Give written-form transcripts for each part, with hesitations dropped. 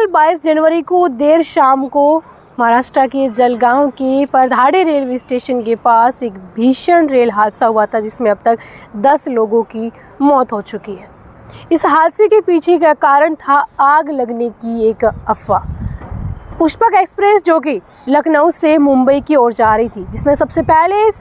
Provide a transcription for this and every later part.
22 जनवरी को देर शाम को महाराष्ट्र के जलगांव के परधाड़े रेलवे स्टेशन के पास एक भीषण रेल हादसा हुआ था, जिसमें अब तक 10 लोगों की मौत हो चुकी है। इस हादसे के पीछे का कारण था आग लगने की एक अफवाह। पुष्पक एक्सप्रेस जो कि लखनऊ से मुंबई की ओर जा रही थी, जिसमें सबसे पहले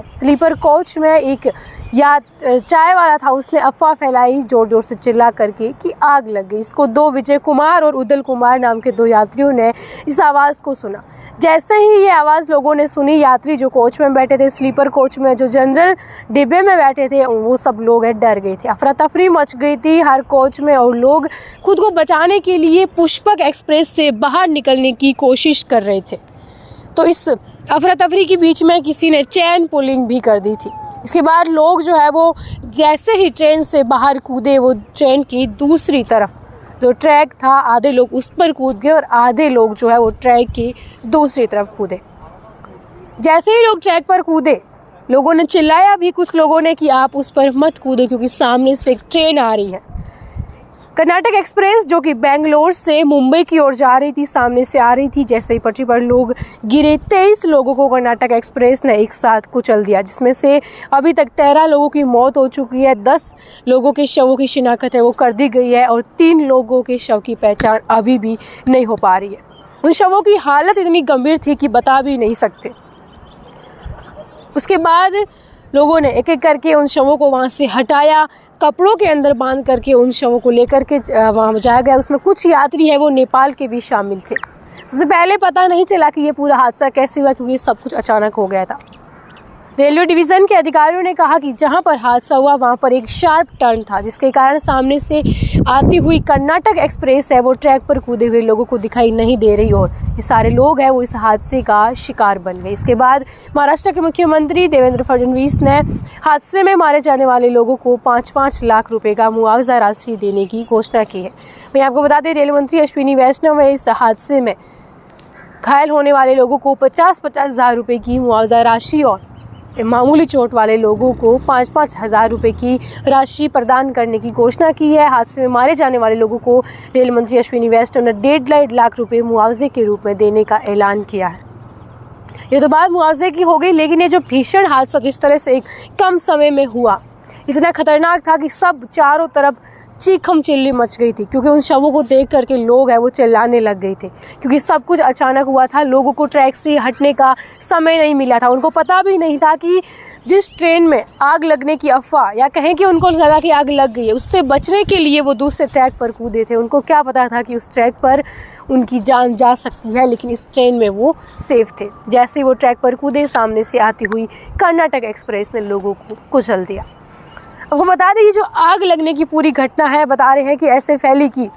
स्लीपर कोच में एक चाय वाला था, उसने अफवाह फैलाई जोर जोर से चिल्ला करके कि आग लग गई। इसको दो विजय कुमार और उदल कुमार नाम के 2 यात्रियों ने इस आवाज़ को सुना। जैसे ही ये आवाज़ लोगों ने सुनी, यात्री जो कोच में बैठे थे, स्लीपर कोच में जो जनरल डिब्बे में बैठे थे, वो सब लोग डर गए थे। अफरा तफरी मच गई थी हर कोच में और लोग खुद को बचाने के लिए पुष्पक एक्सप्रेस से बाहर निकलने की कोशिश कर रहे थे। तो इस अफरा तफरी के बीच में किसी ने चेन पुलिंग भी कर दी थी। इसके बाद लोग जो है वो जैसे ही ट्रेन से बाहर कूदे, वो ट्रेन की दूसरी तरफ जो ट्रैक था, आधे लोग उस पर कूद गए और आधे लोग जो है वो ट्रैक की दूसरी तरफ कूदे। जैसे ही लोग ट्रैक पर कूदे, लोगों ने चिल्लाया भी कुछ लोगों ने कि आप उस पर मत कूदो क्योंकि सामने से एक ट्रेन आ रही है। कर्नाटक एक्सप्रेस जो कि बेंगलोर से मुंबई की ओर जा रही थी, सामने से आ रही थी। जैसे ही पटरी पर लोग गिरे, 23 लोगों को कर्नाटक एक्सप्रेस ने एक साथ कुचल दिया, जिसमें से अभी तक 13 लोगों की मौत हो चुकी है। 10 लोगों के शवों की शिनाख्त है वो कर दी गई है और 3 लोगों के शव की पहचान अभी भी नहीं हो पा रही है। उन शवों की हालत इतनी गंभीर थी कि बता भी नहीं सकते। उसके बाद लोगों ने एक एक करके उन शवों को वहाँ से हटाया, कपड़ों के अंदर बांध करके उन शवों को लेकर के वहाँ जाया गया। उसमें कुछ यात्री है वो नेपाल के भी शामिल थे। सबसे पहले पता नहीं चला कि ये पूरा हादसा कैसे हुआ, क्योंकि सब कुछ अचानक हो गया था। रेलवे डिवीज़न के अधिकारियों ने कहा कि जहां पर हादसा हुआ वहां पर एक शार्प टर्न था, जिसके कारण सामने से आती हुई कर्नाटक एक्सप्रेस है वो ट्रैक पर कूदे हुए लोगों को दिखाई नहीं दे रही और ये सारे लोग हैं वो इस हादसे का शिकार बन गए। इसके बाद महाराष्ट्र के मुख्यमंत्री देवेंद्र फडणवीस ने हादसे में मारे जाने वाले लोगों को 5-5 लाख रुपये का मुआवजा राशि देने की घोषणा की है। मैं आपको बता दें, रेल मंत्री अश्विनी वैष्णव ने इस हादसे में घायल होने वाले लोगों को 50-50 हज़ार रुपये की मुआवजा राशि और मामूली चोट वाले लोगों को 5-5 हज़ार रुपये की राशि प्रदान करने की घोषणा की है। हादसे में मारे जाने वाले लोगों को रेल मंत्री अश्विनी वैष्णव ने 1.5 लाख रुपये मुआवजे के रूप में देने का ऐलान किया है। ये तो बात मुआवजे की हो गई, लेकिन ये जो भीषण हादसा जिस तरह से एक कम समय में हुआ, इतना खतरनाक था कि सब चारों तरफ चीखम चिल्ली मच गई थी, क्योंकि उन शवों को देख करके लोग हैं वो चिल्लाने लग गए थे, क्योंकि सब कुछ अचानक हुआ था। लोगों को ट्रैक से हटने का समय नहीं मिला था। उनको पता भी नहीं था कि जिस ट्रेन में आग लगने की अफवाह, या कहें कि उनको लगा कि आग लग गई है, उससे बचने के लिए वो दूसरे ट्रैक पर कूदे थे। उनको क्या पता था कि उस ट्रैक पर उनकी जान जा सकती है, लेकिन इस ट्रेन में वो सेफ थे। जैसे ही वो ट्रैक पर कूदे, सामने से आती हुई कर्नाटक एक्सप्रेस ने लोगों को कुचल दिया। वो बता दें, ये जो आग लगने की पूरी घटना है, बता रहे हैं कि ऐसे फैली कि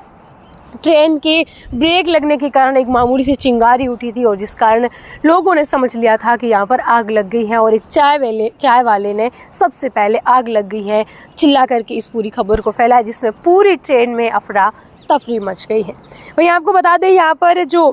ट्रेन के ब्रेक लगने के कारण एक मामूली सी चिंगारी उठी थी और जिस कारण लोगों ने समझ लिया था कि यहाँ पर आग लग गई है और एक चाय वाले ने सबसे पहले आग लग गई है चिल्ला करके इस पूरी खबर को फैलाया, जिसमें पूरी ट्रेन में अफरा तफरी मच गई है। वहीं आपको बता दें, यहाँ पर जो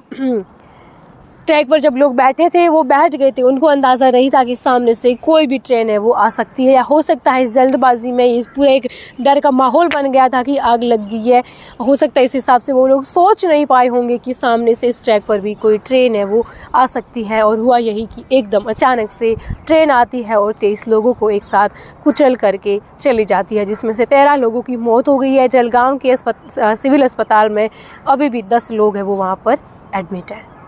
ट्रैक पर जब लोग बैठे थे वो बैठ गए थे, उनको अंदाज़ा नहीं था कि सामने से कोई भी ट्रेन है वो आ सकती है, या हो सकता है इस जल्दबाजी में ये पूरा एक डर का माहौल बन गया था कि आग लग गई है। हो सकता है इस हिसाब से वो लोग सोच नहीं पाए होंगे कि सामने से इस ट्रैक पर भी कोई ट्रेन है वो आ सकती है। और हुआ यही कि एकदम अचानक से ट्रेन आती है और 23 लोगों को एक साथ कुचल करके चली जाती है, जिसमें से 13 लोगों की मौत हो गई है। जलगांव के सिविल अस्पताल में अभी भी 10 लोग हैं वो वहाँ पर एडमिट है।